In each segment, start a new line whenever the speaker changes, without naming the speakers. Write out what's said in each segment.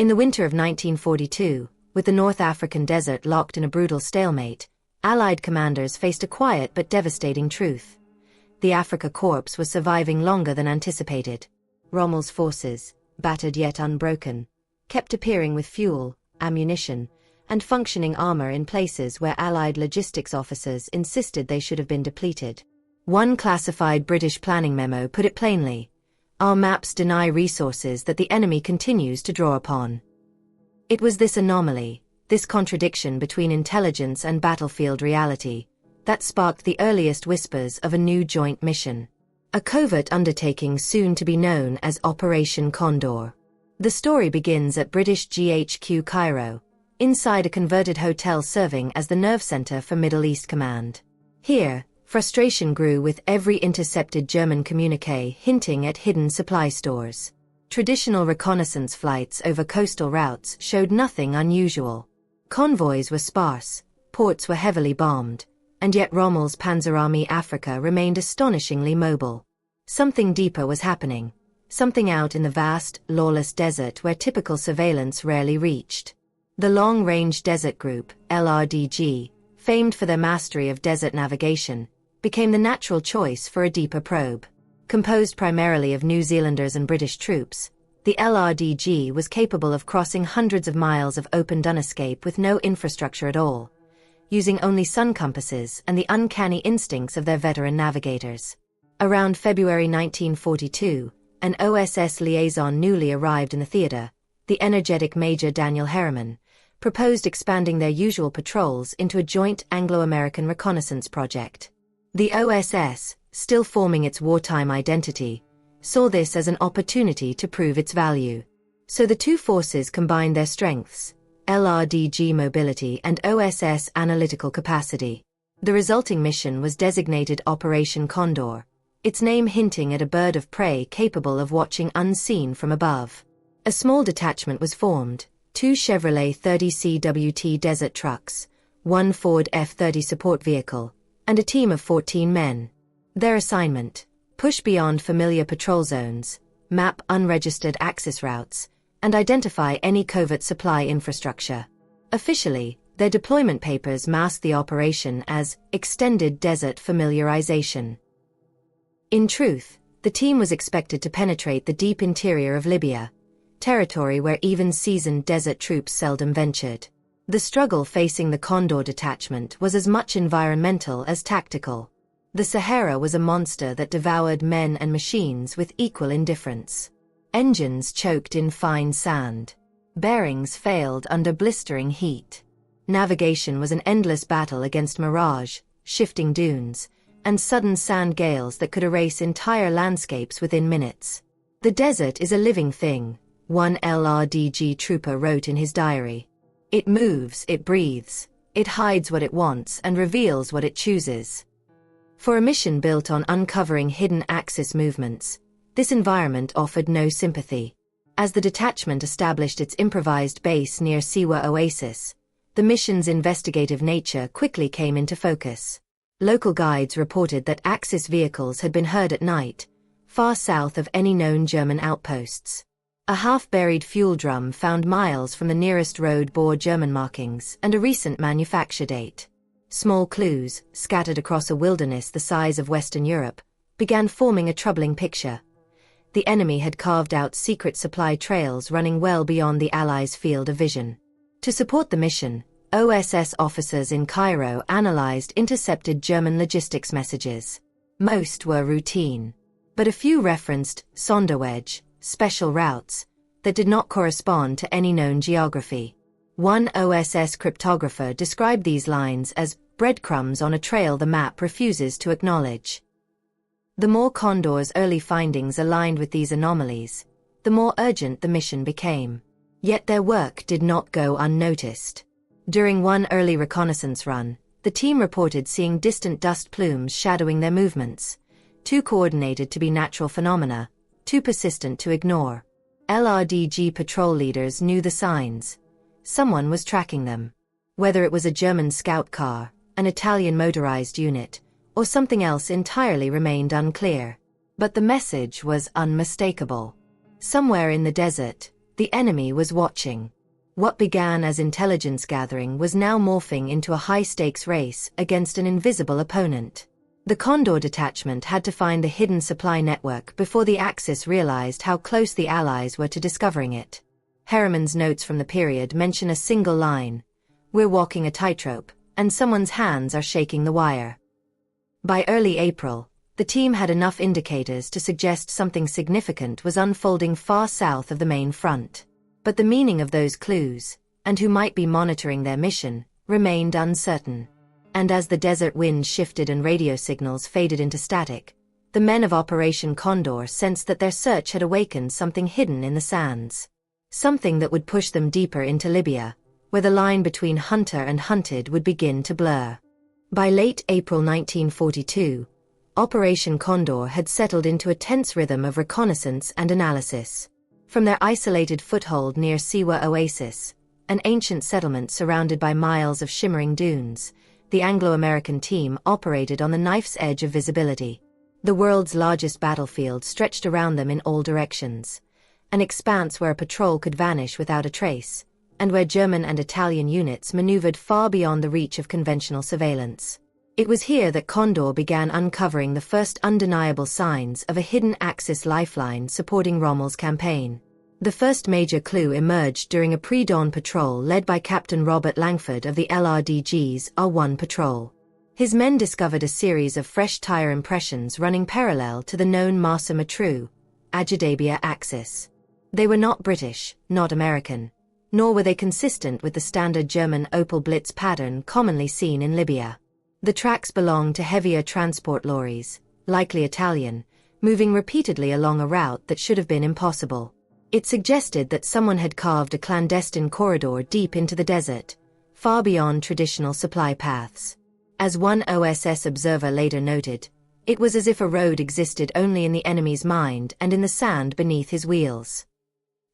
In the winter of 1942, with the North African desert locked in a brutal stalemate, Allied commanders faced a quiet but devastating truth. The Afrika Korps was surviving longer than anticipated. Rommel's forces, battered yet unbroken, kept appearing with fuel, ammunition, and functioning armor in places where Allied logistics officers insisted they should have been depleted. One classified British planning memo put it plainly: "Our maps deny resources that the enemy continues to draw upon." It was this anomaly, this contradiction between intelligence and battlefield reality, that sparked the earliest whispers of a new joint mission. A covert undertaking soon to be known as Operation Condor. The story begins at British GHQ Cairo, inside a converted hotel serving as the nerve center for Middle East Command. Here, frustration grew with every intercepted German communique hinting at hidden supply stores. Traditional reconnaissance flights over coastal routes showed nothing unusual. Convoys were sparse, ports were heavily bombed, and yet Rommel's Panzerarmee Africa remained astonishingly mobile. Something deeper was happening, something out in the vast, lawless desert where typical surveillance rarely reached. The Long Range Desert Group, LRDG, famed for their mastery of desert navigation, became the natural choice for a deeper probe. Composed primarily of New Zealanders and British troops, the LRDG was capable of crossing hundreds of miles of open dunescape with no infrastructure at all, using only sun compasses and the uncanny instincts of their veteran navigators. Around February 1942, an OSS liaison newly arrived in the theater, the energetic Major Daniel Harriman, proposed expanding their usual patrols into a joint Anglo-American reconnaissance project. The OSS, still forming its wartime identity, saw this as an opportunity to prove its value. So the two forces combined their strengths, LRDG mobility and OSS analytical capacity. The resulting mission was designated Operation Condor, its name hinting at a bird of prey capable of watching unseen from above. A small detachment was formed, 2 Chevrolet 30 CWT desert trucks, 1 Ford F-30 support vehicle, and a team of 14 men. Their assignment: push beyond familiar patrol zones, map unregistered access routes, and identify any covert supply infrastructure. Officially, their deployment papers masked the operation as Extended Desert Familiarization. In truth, the team was expected to penetrate the deep interior of Libya, territory where even seasoned desert troops seldom ventured. The struggle facing the Condor detachment was as much environmental as tactical. The Sahara was a monster that devoured men and machines with equal indifference. Engines choked in fine sand. Bearings failed under blistering heat. Navigation was an endless battle against mirage, shifting dunes, and sudden sand gales that could erase entire landscapes within minutes. "The desert is a living thing," one LRDG trooper wrote in his diary. "It moves, it breathes, it hides what it wants and reveals what it chooses." For a mission built on uncovering hidden Axis movements, this environment offered no sympathy. As the detachment established its improvised base near Siwa Oasis, the mission's investigative nature quickly came into focus. Local guides reported that Axis vehicles had been heard at night, far south of any known German outposts. A half-buried fuel drum found miles from the nearest road bore German markings and a recent manufacture date. Small clues, scattered across a wilderness the size of Western Europe, began forming a troubling picture. The enemy had carved out secret supply trails running well beyond the Allies' field of vision. To support the mission, OSS officers in Cairo analyzed intercepted German logistics messages. Most were routine, but a few referenced Sonderwege, special routes, that did not correspond to any known geography. One OSS cryptographer described these lines as breadcrumbs on a trail the map refuses to acknowledge. The more Condor's early findings aligned with these anomalies, the more urgent the mission became. Yet their work did not go unnoticed. During one early reconnaissance run, the team reported seeing distant dust plumes shadowing their movements, too coordinated to be natural phenomena, too persistent to ignore. LRDG patrol leaders knew the signs. Someone was tracking them. Whether it was a German scout car, an Italian motorized unit, or something else entirely remained unclear. But the message was unmistakable. Somewhere in the desert, The enemy was watching. What began as intelligence gathering was now morphing into a high-stakes race against an invisible opponent. The Condor detachment had to find the hidden supply network before the Axis realized how close the Allies were to discovering it. Harriman's notes from the period mention a single line: "We're walking a tightrope, and someone's hands are shaking the wire." By early April, the team had enough indicators to suggest something significant was unfolding far south of the main front. But the meaning of those clues, and who might be monitoring their mission, remained uncertain. And as the desert wind shifted and radio signals faded into static, the men of Operation Condor sensed that their search had awakened something hidden in the sands. Something that would push them deeper into Libya, where the line between hunter and hunted would begin to blur. By late April 1942, Operation Condor had settled into a tense rhythm of reconnaissance and analysis. From their isolated foothold near Siwa Oasis, an ancient settlement surrounded by miles of shimmering dunes, the Anglo-American team operated on the knife's edge of visibility. The world's largest battlefield stretched around them in all directions, an expanse where a patrol could vanish without a trace, and where German and Italian units maneuvered far beyond the reach of conventional surveillance. It was here that Condor began uncovering the first undeniable signs of a hidden Axis lifeline supporting Rommel's campaign. The first major clue emerged during a pre-dawn patrol led by Captain Robert Langford of the LRDG's R1 patrol. His men discovered a series of fresh tire impressions running parallel to the known Marsa Matruh, Ajdabiya axis. They were not British, not American, nor were they consistent with the standard German Opel Blitz pattern commonly seen in Libya. The tracks belonged to heavier transport lorries, likely Italian, moving repeatedly along a route that should have been impossible. It suggested that someone had carved a clandestine corridor deep into the desert, far beyond traditional supply paths. As one OSS observer later noted, it was as if a road existed only in the enemy's mind and in the sand beneath his wheels.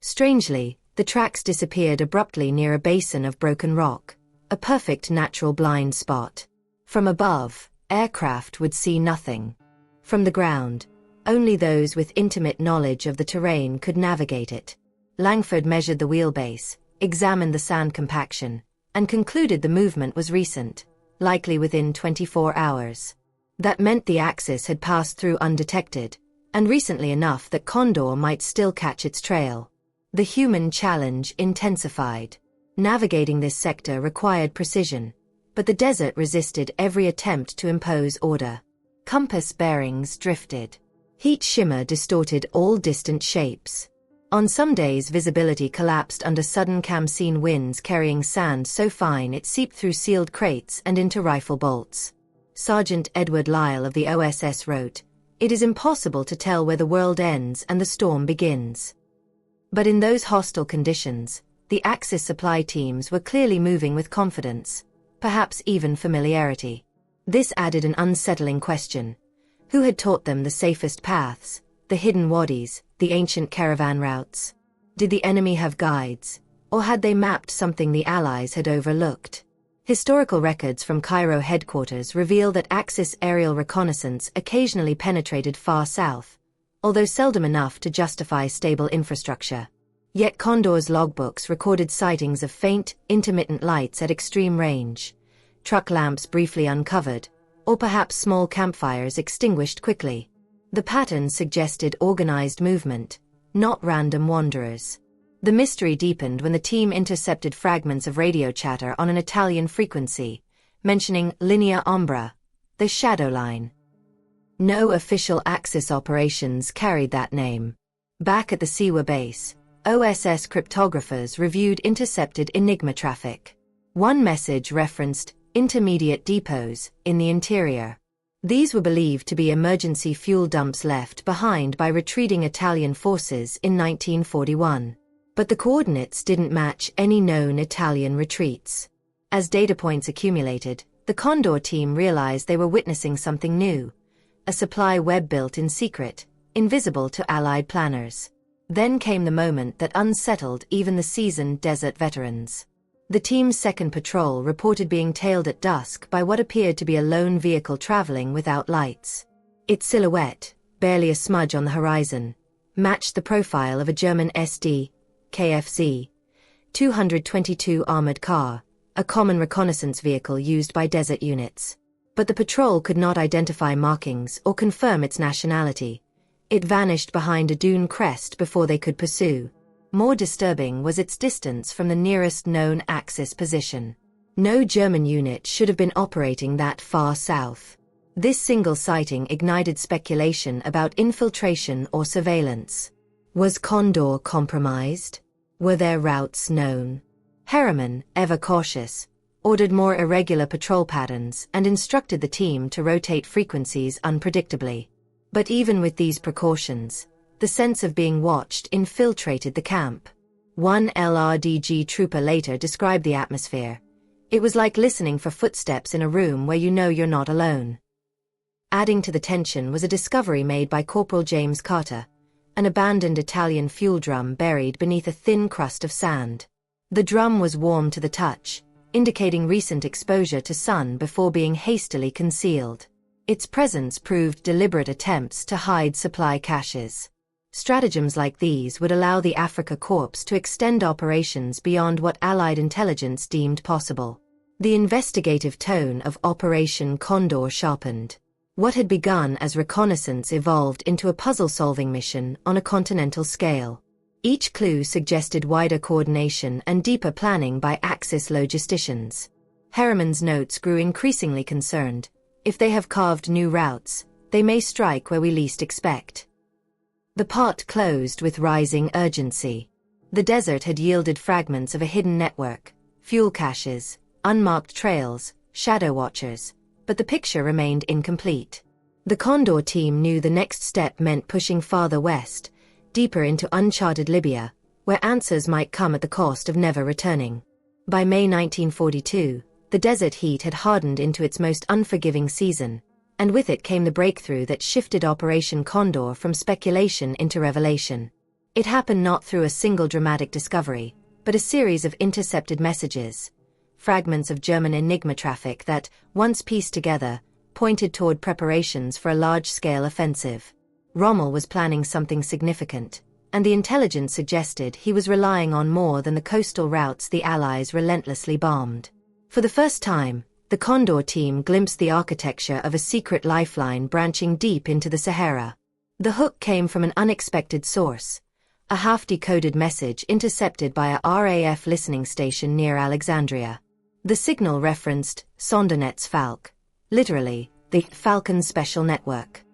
Strangely, the tracks disappeared abruptly near a basin of broken rock, a perfect natural blind spot. From above, aircraft would see nothing. From the ground, only those with intimate knowledge of the terrain could navigate it. Langford measured the wheelbase, examined the sand compaction, and concluded the movement was recent, likely within 24 hours. That meant the Axis had passed through undetected, and recently enough that Condor might still catch its trail. The human challenge intensified. Navigating this sector required precision, but the desert resisted every attempt to impose order. Compass bearings drifted. Heat shimmer distorted all distant shapes. On some days visibility collapsed under sudden Khamsin winds carrying sand so fine it seeped through sealed crates and into rifle bolts. Sergeant Edward Lyle of the OSS wrote, "It is impossible to tell where the world ends and the storm begins." But in those hostile conditions, the Axis supply teams were clearly moving with confidence, perhaps even familiarity. This added an unsettling question. Who had taught them the safest paths, the hidden wadis, the ancient caravan routes? Did the enemy have guides, or had they mapped something the Allies had overlooked? Historical records from Cairo headquarters reveal that Axis aerial reconnaissance occasionally penetrated far south, although seldom enough to justify stable infrastructure. Yet Condor's logbooks recorded sightings of faint, intermittent lights at extreme range, truck lamps briefly uncovered, or perhaps small campfires extinguished quickly. The pattern suggested organized movement, not random wanderers. The mystery deepened when the team intercepted fragments of radio chatter on an Italian frequency, mentioning Linea Ombra, the shadow line. No official Axis operations carried that name. Back at the Siwa base, OSS cryptographers reviewed intercepted Enigma traffic. One message referenced intermediate depots in the interior. These were believed to be emergency fuel dumps left behind by retreating Italian forces in 1941. But the coordinates didn't match any known Italian retreats. As data points accumulated, the Condor team realized they were witnessing something new, a supply web built in secret, invisible to Allied planners. Then came the moment that unsettled even the seasoned desert veterans. The team's second patrol reported being tailed at dusk by what appeared to be a lone vehicle traveling without lights. Its silhouette, barely a smudge on the horizon, matched the profile of a German SD, KFZ 222 armored car, a common reconnaissance vehicle used by desert units. But the patrol could not identify markings or confirm its nationality. It vanished behind a dune crest before they could pursue. More disturbing was its distance from the nearest known Axis position. No German unit should have been operating that far south. This single sighting ignited speculation about infiltration or surveillance. Was Condor compromised? Were their routes known? Harriman, ever cautious, ordered more irregular patrol patterns and instructed the team to rotate frequencies unpredictably. But even with these precautions, the sense of being watched infiltrated the camp. One LRDG trooper later described the atmosphere. It was like listening for footsteps in a room where you know you're not alone. Adding to the tension was a discovery made by Corporal James Carter, an abandoned Italian fuel drum buried beneath a thin crust of sand. The drum was warm to the touch, indicating recent exposure to sun before being hastily concealed. Its presence proved deliberate attempts to hide supply caches. Stratagems like these would allow the Africa Corps to extend operations beyond what Allied intelligence deemed possible. The investigative tone of Operation Condor sharpened. What had begun as reconnaissance evolved into a puzzle-solving mission on a continental scale. Each clue suggested wider coordination and deeper planning by Axis logisticians. Harriman's notes grew increasingly concerned. If they have carved new routes, they may strike where we least expect. The pot closed with rising urgency. The desert had yielded fragments of a hidden network, fuel caches, unmarked trails, shadow watchers, but the picture remained incomplete. The Condor team knew the next step meant pushing farther west, deeper into uncharted Libya, where answers might come at the cost of never returning. By May 1942, the desert heat had hardened into its most unforgiving season, and with it came the breakthrough that shifted Operation Condor from speculation into revelation. It happened not through a single dramatic discovery, but a series of intercepted messages, fragments of German Enigma traffic that, once pieced together, pointed toward preparations for a large-scale offensive. Rommel was planning something significant, and the intelligence suggested he was relying on more than the coastal routes the Allies relentlessly bombed. For the first time, the Condor team glimpsed the architecture of a secret lifeline branching deep into the Sahara. The hook came from an unexpected source, a half-decoded message intercepted by a RAF listening station near Alexandria. The signal referenced Sondernet's Falk, literally, the Falcon Special Network.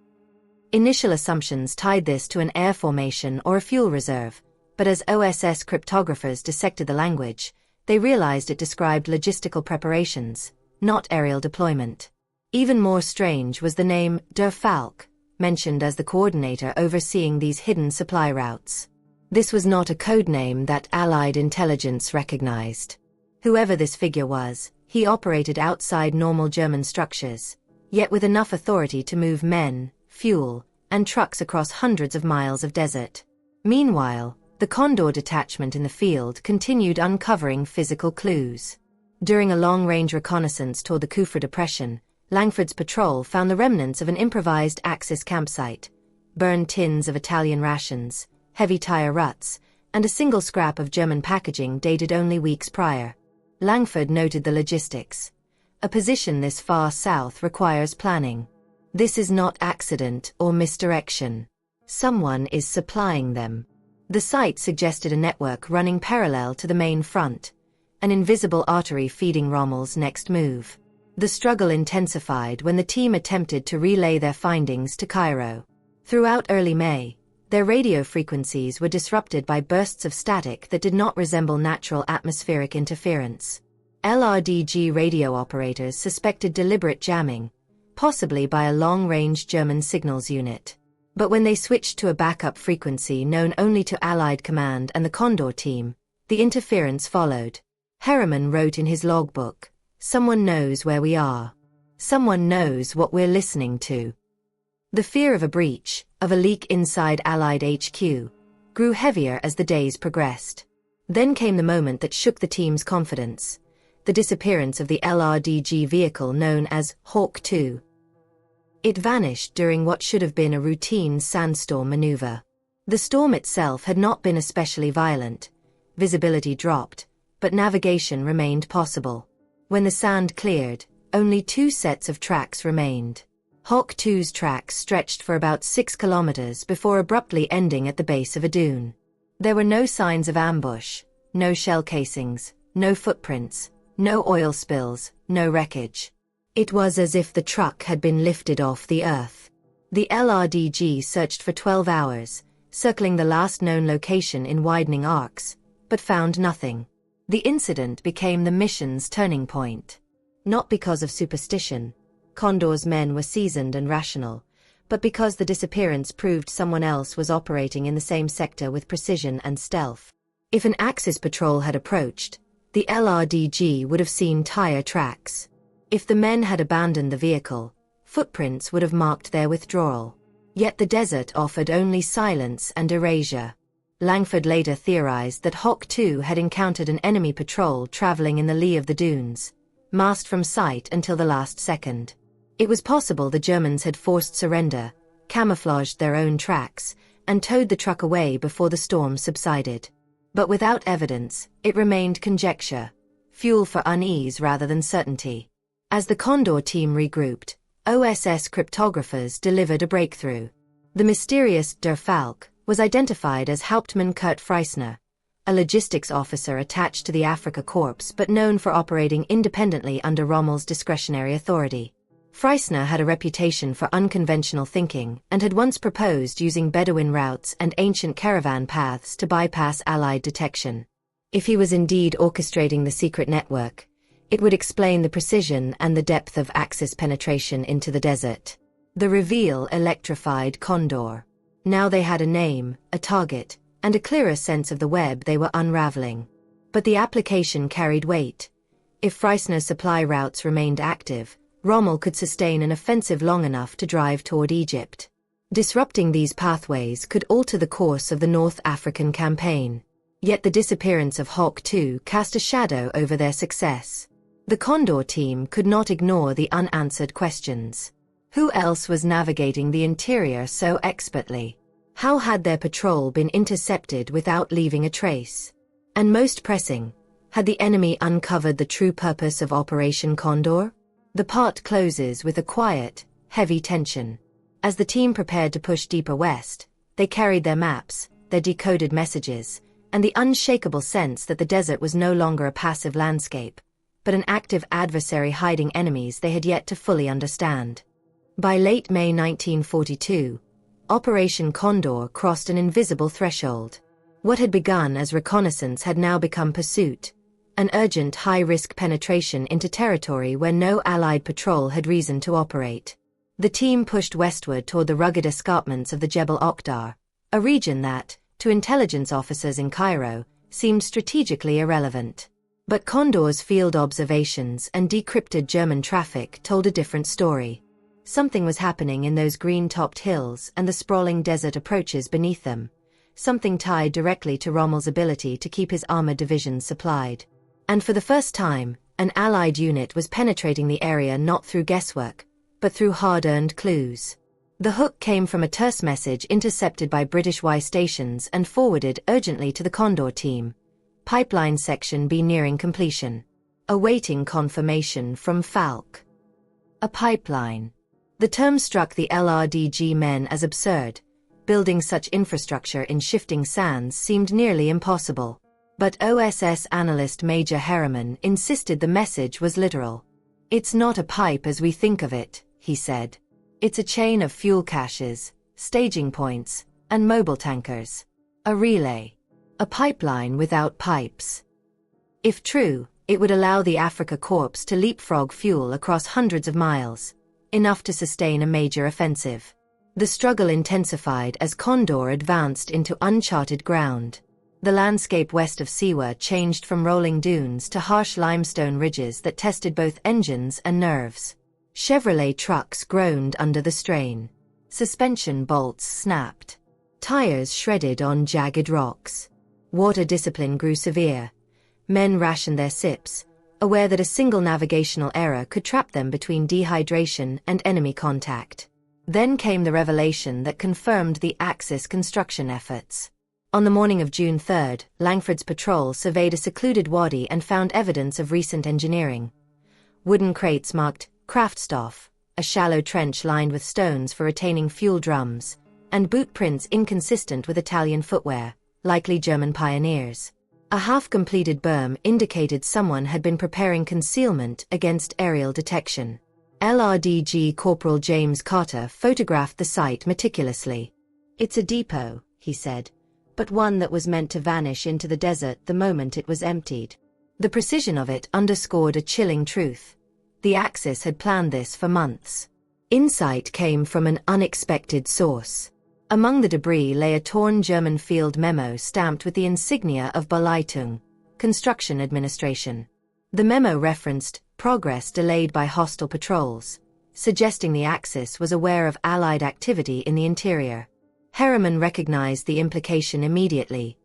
Initial assumptions tied this to an air formation or a fuel reserve, but as OSS cryptographers dissected the language, they realized it described logistical preparations, not aerial deployment. Even more strange was the name Der Falk, mentioned as the coordinator overseeing these hidden supply routes. This was not a code name that Allied intelligence recognized. Whoever this figure was, he operated outside normal German structures, yet with enough authority to move men, fuel, and trucks across hundreds of miles of desert. Meanwhile, the Condor detachment in the field continued uncovering physical clues. During a long-range reconnaissance toward the Kufra Depression, Langford's patrol found the remnants of an improvised Axis campsite, burned tins of Italian rations, heavy tire ruts, and a single scrap of German packaging dated only weeks prior. Langford noted the logistics. A position this far south requires planning. This is not accident or misdirection. Someone is supplying them. The site suggested a network running parallel to the main front, an invisible artery feeding Rommel's next move. The struggle intensified when the team attempted to relay their findings to Cairo. Throughout early May, their radio frequencies were disrupted by bursts of static that did not resemble natural atmospheric interference. LRDG radio operators suspected deliberate jamming, possibly by a long-range German signals unit. But when they switched to a backup frequency known only to Allied command and the Condor team, the interference followed. Harriman wrote in his logbook, "Someone knows where we are. Someone knows what we're listening to." The fear of a breach, of a leak inside Allied HQ, grew heavier as the days progressed. Then came the moment that shook the team's confidence: the disappearance of the LRDG vehicle known as Hawk 2. It vanished during what should have been a routine sandstorm maneuver. The storm itself had not been especially violent, visibility dropped, but navigation remained possible. When the sand cleared, only 2 sets of tracks remained. Hawk 2's tracks stretched for about 6 kilometers before abruptly ending at the base of a dune. There were no signs of ambush, no shell casings, no footprints, no oil spills, no wreckage. It was as if the truck had been lifted off the earth. The LRDG searched for 12 hours, circling the last known location in widening arcs, but found nothing. The incident became the mission's turning point. Not because of superstition. Condor's men were seasoned and rational, but because the disappearance proved someone else was operating in the same sector with precision and stealth. If an Axis patrol had approached, the LRDG would have seen tire tracks. If the men had abandoned the vehicle, footprints would have marked their withdrawal. Yet the desert offered only silence and erasure. Langford later theorized that Hawk 2 had encountered an enemy patrol traveling in the lee of the dunes, masked from sight until the last second. It was possible the Germans had forced surrender, camouflaged their own tracks, and towed the truck away before the storm subsided. But without evidence, it remained conjecture, fuel for unease rather than certainty. As the Condor team regrouped, OSS cryptographers delivered a breakthrough. The mysterious Der Falk was identified as Hauptmann Kurt Freissner, a logistics officer attached to the Afrika Korps but known for operating independently under Rommel's discretionary authority. Freissner had a reputation for unconventional thinking and had once proposed using Bedouin routes and ancient caravan paths to bypass Allied detection. If he was indeed orchestrating the secret network, it would explain the precision and the depth of Axis penetration into the desert. The reveal electrified Condor. Now they had a name, a target, and a clearer sense of the web they were unraveling. But the application carried weight. If Freissner's supply routes remained active, Rommel could sustain an offensive long enough to drive toward Egypt. Disrupting these pathways could alter the course of the North African campaign. Yet the disappearance of Hawk 2 cast a shadow over their success. The Condor team could not ignore the unanswered questions. Who else was navigating the interior so expertly? How had their patrol been intercepted without leaving a trace? And most pressing, had the enemy uncovered the true purpose of Operation Condor? The part closes with a quiet, heavy tension. As the team prepared to push deeper west, they carried their maps, their decoded messages, and the unshakable sense that the desert was no longer a passive landscape, but an active adversary hiding enemies they had yet to fully understand. By late May 1942, Operation Condor crossed an invisible threshold. What had begun as reconnaissance had now become pursuit, an urgent high-risk penetration into territory where no Allied patrol had reason to operate. The team pushed westward toward the rugged escarpments of the Jebel Okhdar, a region that, to intelligence officers in Cairo, seemed strategically irrelevant. But Condor's field observations and decrypted German traffic told a different story. Something was happening in those green-topped hills and the sprawling desert approaches beneath them, something tied directly to Rommel's ability to keep his armored divisions supplied. And for the first time, an Allied unit was penetrating the area not through guesswork, but through hard-earned clues. The hook came from a terse message intercepted by British WWII stations and forwarded urgently to the Condor team. Pipeline section B nearing completion. Awaiting confirmation from Falk. A pipeline. The term struck the LRDG men as absurd. Building such infrastructure in shifting sands seemed nearly impossible. But OSS analyst Major Harriman insisted the message was literal. "It's not a pipe as we think of it," he said. "It's a chain of fuel caches, staging points, and mobile tankers. A relay. A pipeline without pipes." If true, it would allow the Afrika Korps to leapfrog fuel across hundreds of miles, enough to sustain a major offensive. The struggle intensified as Condor advanced into uncharted ground. The landscape west of Siwa changed from rolling dunes to harsh limestone ridges that tested both engines and nerves. Chevrolet trucks groaned under the strain. Suspension bolts snapped. Tires shredded on jagged rocks. Water discipline grew severe. Men rationed their sips, aware that a single navigational error could trap them between dehydration and enemy contact. Then came the revelation that confirmed the Axis construction efforts. On the morning of June 3, Langford's patrol surveyed a secluded wadi and found evidence of recent engineering. Wooden crates marked Kraftstoff, a shallow trench lined with stones for retaining fuel drums, and boot prints inconsistent with Italian footwear, likely German pioneers. A half-completed berm indicated someone had been preparing concealment against aerial detection. LRDG Corporal James Carter photographed the site meticulously. "It's a depot," he said, "but one that was meant to vanish into the desert the moment it was emptied." The precision of it underscored a chilling truth. The Axis had planned this for months. Insight came from an unexpected source. Among the debris lay a torn German field memo stamped with the insignia of Bauleitung, Construction Administration. The memo referenced progress delayed by hostile patrols, suggesting the Axis was aware of Allied activity in the interior. Harriman recognized the implication immediately.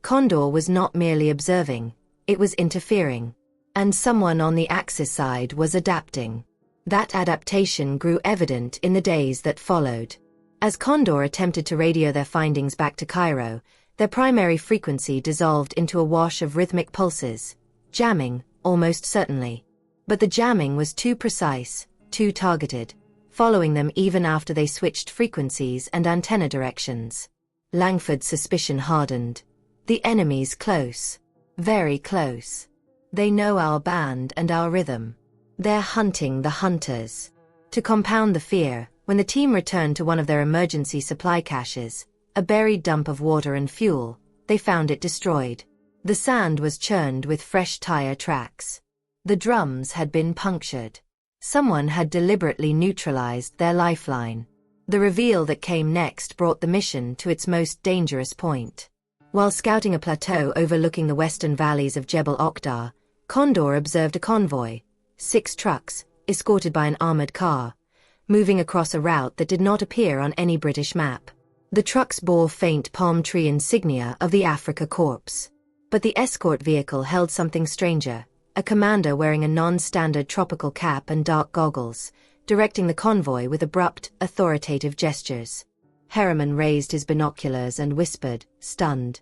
Condor was not merely observing, it was interfering. And someone on the Axis side was adapting. That adaptation grew evident in the days that followed. As Condor attempted to radio their findings back to Cairo, their primary frequency dissolved into a wash of rhythmic pulses, jamming, almost certainly. But the jamming was too precise, too targeted, following them even after they switched frequencies and antenna directions. Langford's suspicion hardened. The enemy's close. Very close. They know our band and our rhythm. They're hunting the hunters. To compound the fear, when the team returned to one of their emergency supply caches, a buried dump of water and fuel, they found it destroyed. The sand was churned with fresh tire tracks. The drums had been punctured. Someone had deliberately neutralized their lifeline. The reveal that came next brought the mission to its most dangerous point. While scouting a plateau overlooking the western valleys of Jebel Okhdar, Condor observed a convoy, 6 trucks, escorted by an armored car, moving across a route that did not appear on any British map. The trucks bore faint palm tree insignia of the Afrika Korps. But the escort vehicle held something stranger, a commander wearing a non-standard tropical cap and dark goggles, directing the convoy with abrupt, authoritative gestures. Harriman raised his binoculars and whispered, stunned,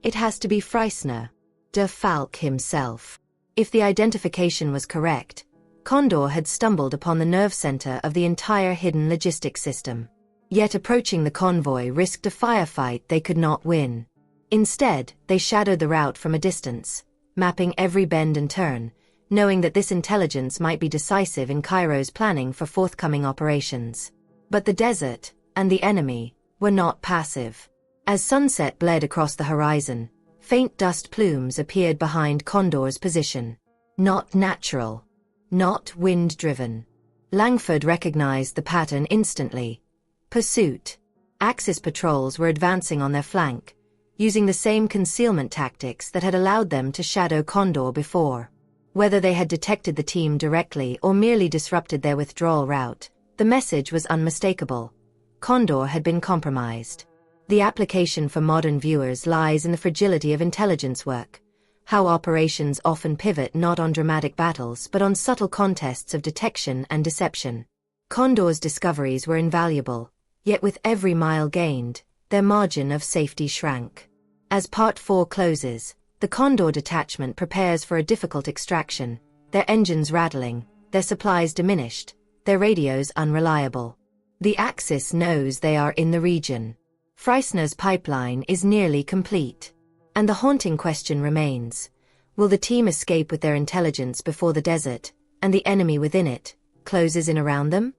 "It has to be Freissner, de Falk himself." If the identification was correct, Condor had stumbled upon the nerve center of the entire hidden logistics system. Yet approaching the convoy risked a firefight they could not win. Instead, they shadowed the route from a distance, mapping every bend and turn, knowing that this intelligence might be decisive in Cairo's planning for forthcoming operations. But the desert, and the enemy, were not passive. As sunset bled across the horizon, faint dust plumes appeared behind Condor's position. Not natural. Not wind-driven. Langford recognized the pattern instantly. Pursuit. Axis patrols were advancing on their flank, using the same concealment tactics that had allowed them to shadow Condor before. Whether they had detected the team directly or merely disrupted their withdrawal route, the message was unmistakable. Condor had been compromised. The application for modern viewers lies in the fragility of intelligence work, how operations often pivot not on dramatic battles but on subtle contests of detection and deception. Condor's discoveries were invaluable, yet with every mile gained, their margin of safety shrank. As Part 4 closes, the Condor detachment prepares for a difficult extraction, their engines rattling, their supplies diminished, their radios unreliable. The Axis knows they are in the region. Freissner's pipeline is nearly complete. And the haunting question remains. Will the team escape with their intelligence before the desert, and the enemy within it, closes in around them?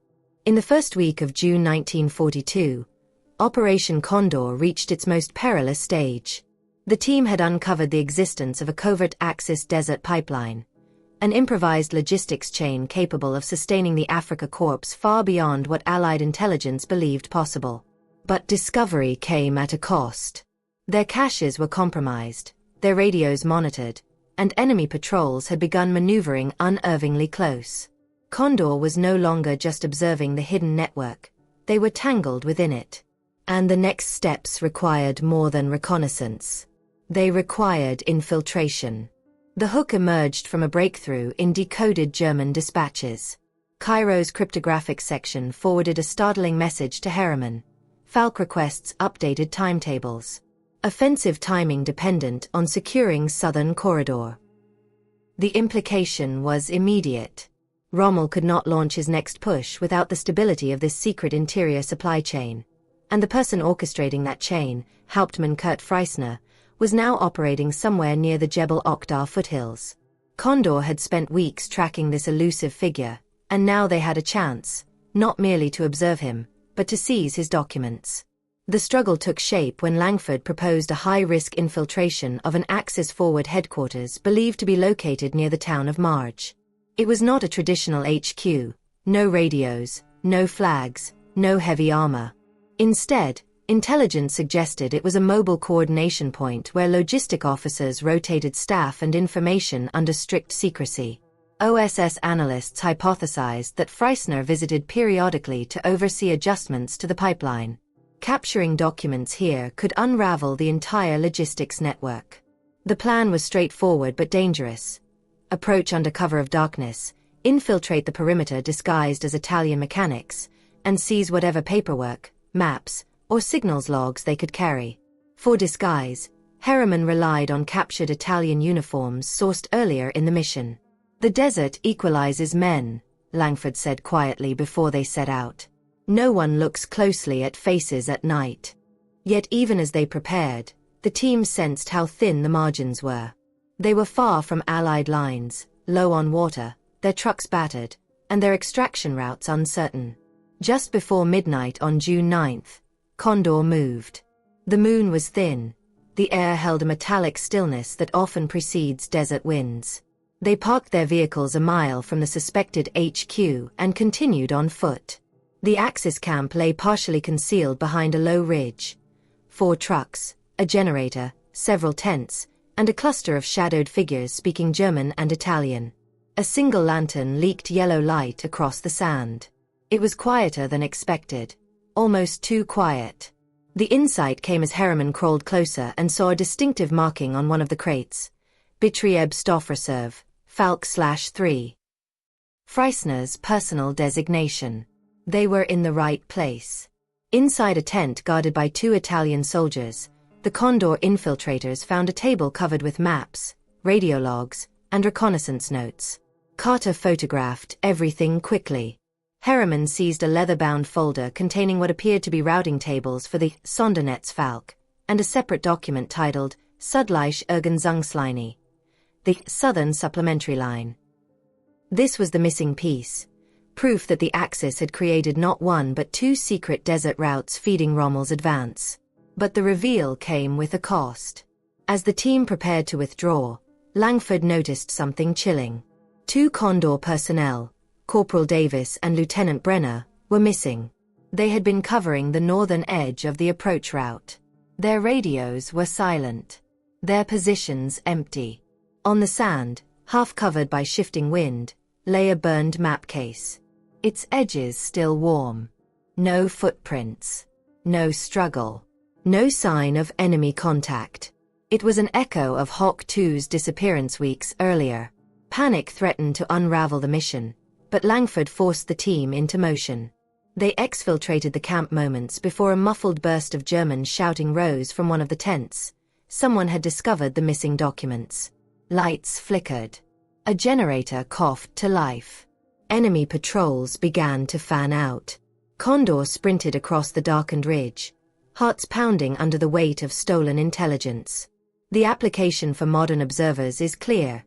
In the first week of June 1942, Operation Condor reached its most perilous stage. The team had uncovered the existence of a covert Axis desert pipeline, an improvised logistics chain capable of sustaining the Afrika Korps far beyond what Allied intelligence believed possible. But discovery came at a cost. Their caches were compromised, their radios monitored, and enemy patrols had begun maneuvering unervingly close. Condor was no longer just observing the hidden network, they were tangled within it. And the next steps required more than reconnaissance. They required infiltration. The hook emerged from a breakthrough in decoded German dispatches. Cairo's cryptographic section forwarded a startling message to Harriman. Falk requests updated timetables. Offensive timing dependent on securing southern corridor. The implication was immediate. Rommel could not launch his next push without the stability of this secret interior supply chain. And the person orchestrating that chain, Hauptmann Kurt Freissner, was now operating somewhere near the Jebel Oktar foothills. Condor had spent weeks tracking this elusive figure, and now they had a chance, not merely to observe him, but to seize his documents. The struggle took shape when Langford proposed a high-risk infiltration of an Axis forward headquarters believed to be located near the town of Marj. It was not a traditional HQ, no radios, no flags, no heavy armor. Instead, intelligence suggested it was a mobile coordination point where logistic officers rotated staff and information under strict secrecy. OSS analysts hypothesized that Freissner visited periodically to oversee adjustments to the pipeline. Capturing documents here could unravel the entire logistics network. The plan was straightforward but dangerous. Approach under cover of darkness, infiltrate the perimeter disguised as Italian mechanics, and seize whatever paperwork, maps, or signals logs they could carry. For disguise, Harriman relied on captured Italian uniforms sourced earlier in the mission. "The desert equalizes men," Langford said quietly before they set out. "No one looks closely at faces at night." Yet even as they prepared, the team sensed how thin the margins were. They were far from Allied lines, low on water, their trucks battered, and their extraction routes uncertain. Just before midnight on June 9th, Condor moved. The moon was thin. The air held a metallic stillness that often precedes desert winds. They parked their vehicles a mile from the suspected HQ and continued on foot. The Axis camp lay partially concealed behind a low ridge. 4 trucks, a generator, several tents, and a cluster of shadowed figures speaking German and Italian. A single lantern leaked yellow light across the sand. It was quieter than expected. Almost too quiet. The insight came as Harriman crawled closer and saw a distinctive marking on one of the crates. Betrieb Stoffreserve, Falk/3. Freissner's personal designation. They were in the right place. Inside a tent guarded by 2 Italian soldiers, the Condor infiltrators found a table covered with maps, radio logs, and reconnaissance notes. Carter photographed everything quickly. Harriman seized a leather-bound folder containing what appeared to be routing tables for the Sondernetz Falk, and a separate document titled Südliche Ergänzungslinie, the Southern Supplementary Line. This was the missing piece. Proof that the Axis had created not 1 but 2 secret desert routes feeding Rommel's advance. But the reveal came with a cost. As the team prepared to withdraw, Langford noticed something chilling. 2 Condor personnel, Corporal Davis and Lieutenant Brenner, were missing. They had been covering the northern edge of the approach route. Their radios were silent. Their positions empty. On the sand, half covered by shifting wind, lay a burned map case. Its edges still warm. No footprints. No struggle. No sign of enemy contact. It was an echo of Hawk 2's disappearance weeks earlier. Panic threatened to unravel the mission, but Langford forced the team into motion. They exfiltrated the camp moments before a muffled burst of German shouting rose from one of the tents. Someone had discovered the missing documents. Lights flickered. A generator coughed to life. Enemy patrols began to fan out. Condor sprinted across the darkened ridge, hearts pounding under the weight of stolen intelligence. The application for modern observers is clear.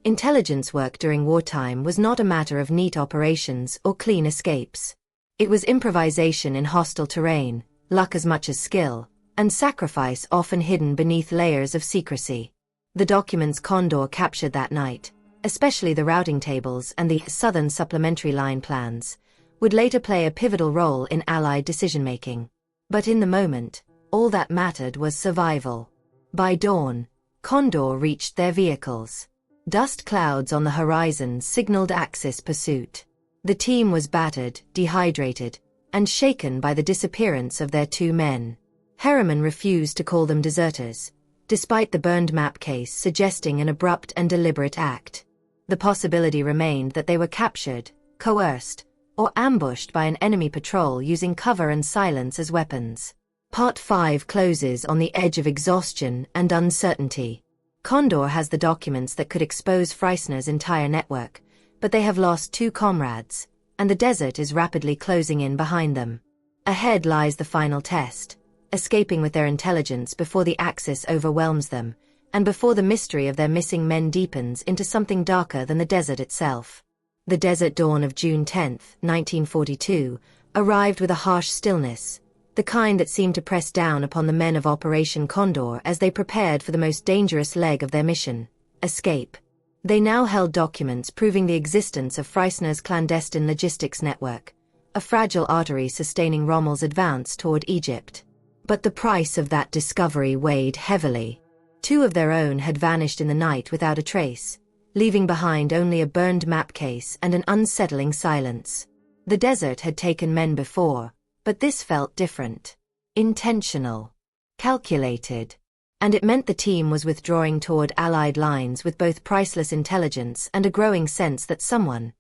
Intelligence work during wartime was not a matter of neat operations or clean escapes. It was improvisation in hostile terrain, luck as much as skill, and sacrifice often hidden beneath layers of secrecy. The documents Condor captured that night, especially the routing tables and the Southern Supplementary Line plans, would later play a pivotal role in Allied decision-making. But in the moment, all that mattered was survival. By dawn, Condor reached their vehicles. Dust clouds on the horizon signaled Axis pursuit. The team was battered, dehydrated, and shaken by the disappearance of their 2 men. Harriman refused to call them deserters, despite the burned map case suggesting an abrupt and deliberate act. The possibility remained that they were captured, coerced, or ambushed by an enemy patrol using cover and silence as weapons. Part 5 closes on the edge of exhaustion and uncertainty. Condor has the documents that could expose Freissner's entire network, but they have lost 2 comrades, and the desert is rapidly closing in behind them. Ahead lies the final test, escaping with their intelligence before the Axis overwhelms them, and before the mystery of their missing men deepens into something darker than the desert itself. The desert dawn of June 10, 1942, arrived with a harsh stillness, the kind that seemed to press down upon the men of Operation Condor as they prepared for the most dangerous leg of their mission, escape. They now held documents proving the existence of Freissner's clandestine logistics network, a fragile artery sustaining Rommel's advance toward Egypt. But the price of that discovery weighed heavily. 2 of their own had vanished in the night without a trace, leaving behind only a burned map case and an unsettling silence. The desert had taken men before, but this felt different. Intentional. Calculated. And it meant the team was withdrawing toward Allied lines with both priceless intelligence and a growing sense that someone,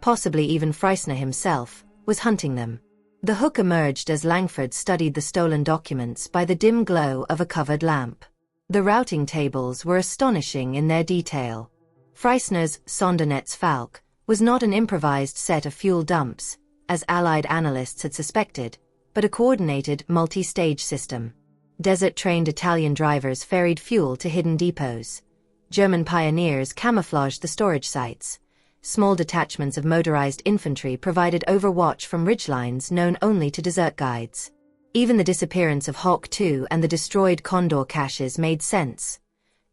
possibly even Freissner himself, was hunting them. The hook emerged as Langford studied the stolen documents by the dim glow of a covered lamp. The routing tables were astonishing in their detail. Freissner's Sondernetz Falk was not an improvised set of fuel dumps, as Allied analysts had suspected, but a coordinated multi-stage system. Desert-trained Italian drivers ferried fuel to hidden depots. German pioneers camouflaged the storage sites. Small detachments of motorized infantry provided overwatch from ridgelines known only to desert guides. Even the disappearance of Hawk 2 and the destroyed Condor caches made sense.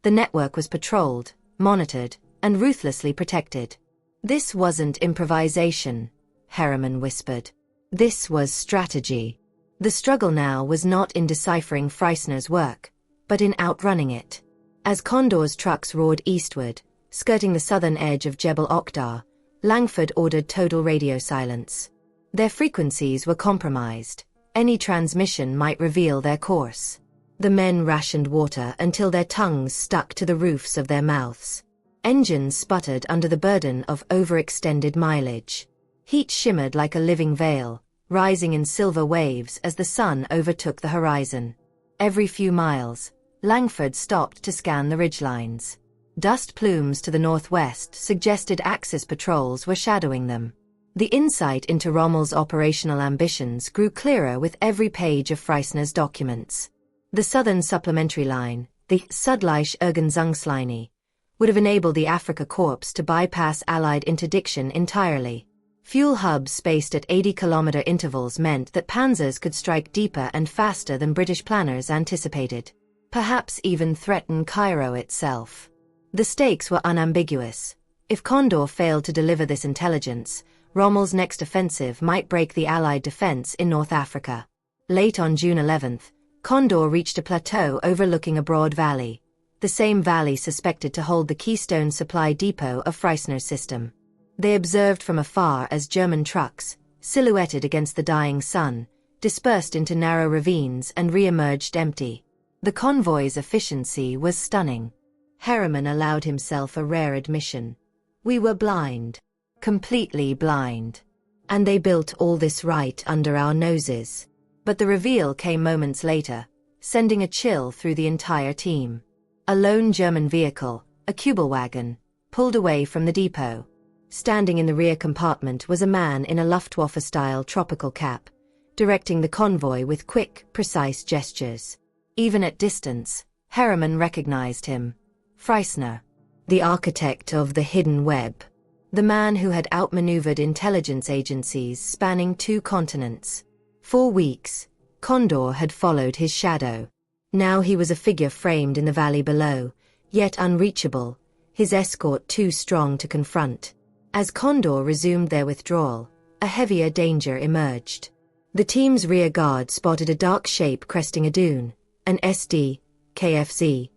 The network was patrolled, monitored, and ruthlessly protected. This wasn't improvisation, Harriman whispered. This was strategy. The struggle now was not in deciphering Freissner's work, but in outrunning it. As Condor's trucks roared eastward, skirting the southern edge of Jebel Oktar, Langford ordered total radio silence. Their frequencies were compromised. Any transmission might reveal their course. The men rationed water until their tongues stuck to the roofs of their mouths. Engines sputtered under the burden of overextended mileage. Heat shimmered like a living veil, rising in silver waves as the sun overtook the horizon. Every few miles, Langford stopped to scan the ridgelines. Dust plumes to the northwest suggested Axis patrols were shadowing them. The insight into Rommel's operational ambitions grew clearer with every page of Freissner's documents. The southern supplementary line, the Südliche Ergänzungslinie, would have enabled the Afrika Korps to bypass Allied interdiction entirely. Fuel hubs spaced at 80-kilometer intervals meant that panzers could strike deeper and faster than British planners anticipated, perhaps even threaten Cairo itself. The stakes were unambiguous. If Condor failed to deliver this intelligence, Rommel's next offensive might break the Allied defense in North Africa. Late on June 11, Condor reached a plateau overlooking a broad valley, the same valley suspected to hold the keystone supply depot of Freissner's system. They observed from afar as German trucks, silhouetted against the dying sun, dispersed into narrow ravines and re-emerged empty. The convoy's efficiency was stunning. Harriman allowed himself a rare admission. We were blind. Completely blind. And they built all this right under our noses. But the reveal came moments later, sending a chill through the entire team. A lone German vehicle, a Kübelwagen, pulled away from the depot. Standing in the rear compartment was a man in a Luftwaffe-style tropical cap, directing the convoy with quick, precise gestures. Even at distance, Harriman recognized him. Freissner, the architect of the hidden web. The man who had outmaneuvered intelligence agencies spanning 2 continents. For weeks, Condor had followed his shadow. Now he was a figure framed in the valley below, yet unreachable, his escort too strong to confront. As Condor resumed their withdrawal, a heavier danger emerged. The team's rear guard spotted a dark shape cresting a dune, an SD, KFZ,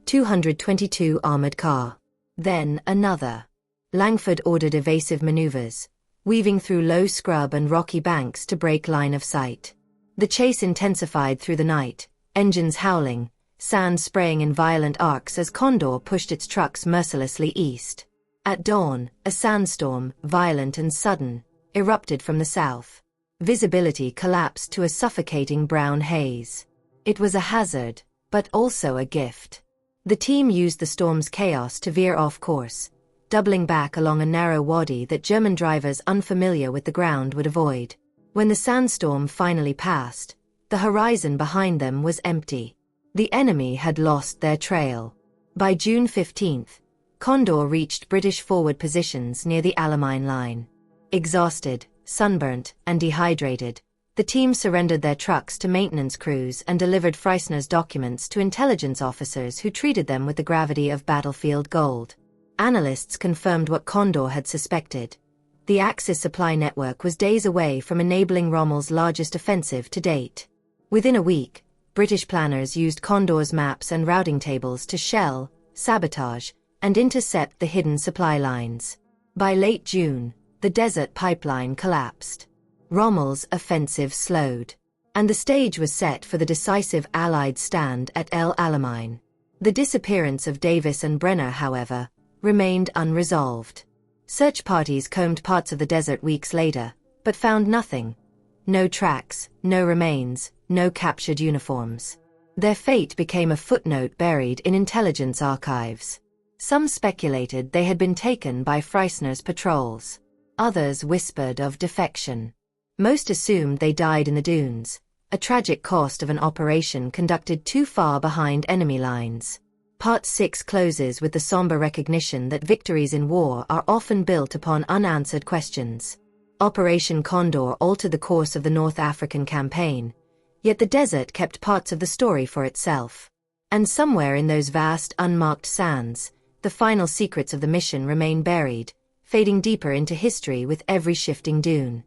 222 armored car. Then another. Langford ordered evasive maneuvers, weaving through low scrub and rocky banks to break line of sight. The chase intensified through the night, engines howling, sand spraying in violent arcs as Condor pushed its trucks mercilessly east. At dawn, a sandstorm, violent and sudden, erupted from the south. Visibility collapsed to a suffocating brown haze. It was a hazard, but also a gift. The team used the storm's chaos to veer off course, doubling back along a narrow wadi that German drivers unfamiliar with the ground would avoid. When the sandstorm finally passed, the horizon behind them was empty. The enemy had lost their trail. By June 15th, Condor reached British forward positions near the Alamein line. Exhausted, sunburnt, and dehydrated, the team surrendered their trucks to maintenance crews and delivered Freissner's documents to intelligence officers who treated them with the gravity of battlefield gold. Analysts confirmed what Condor had suspected. The Axis supply network was days away from enabling Rommel's largest offensive to date. Within a week, British planners used Condor's maps and routing tables to shell, sabotage, and intercept the hidden supply lines. By late June, the desert pipeline collapsed. Rommel's offensive slowed, and the stage was set for the decisive Allied stand at El Alamein. The disappearance of Davis and Brenner, however, remained unresolved. Search parties combed parts of the desert weeks later, but found nothing. No tracks, no remains, no captured uniforms. Their fate became a footnote buried in intelligence archives. Some speculated they had been taken by Freissner's patrols. Others whispered of defection. Most assumed they died in the dunes, a tragic cost of an operation conducted too far behind enemy lines. Part 6 closes with the somber recognition that victories in war are often built upon unanswered questions. Operation Condor altered the course of the North African campaign, yet the desert kept parts of the story for itself. And somewhere in those vast, unmarked sands, the final secrets of the mission remain buried, fading deeper into history with every shifting dune.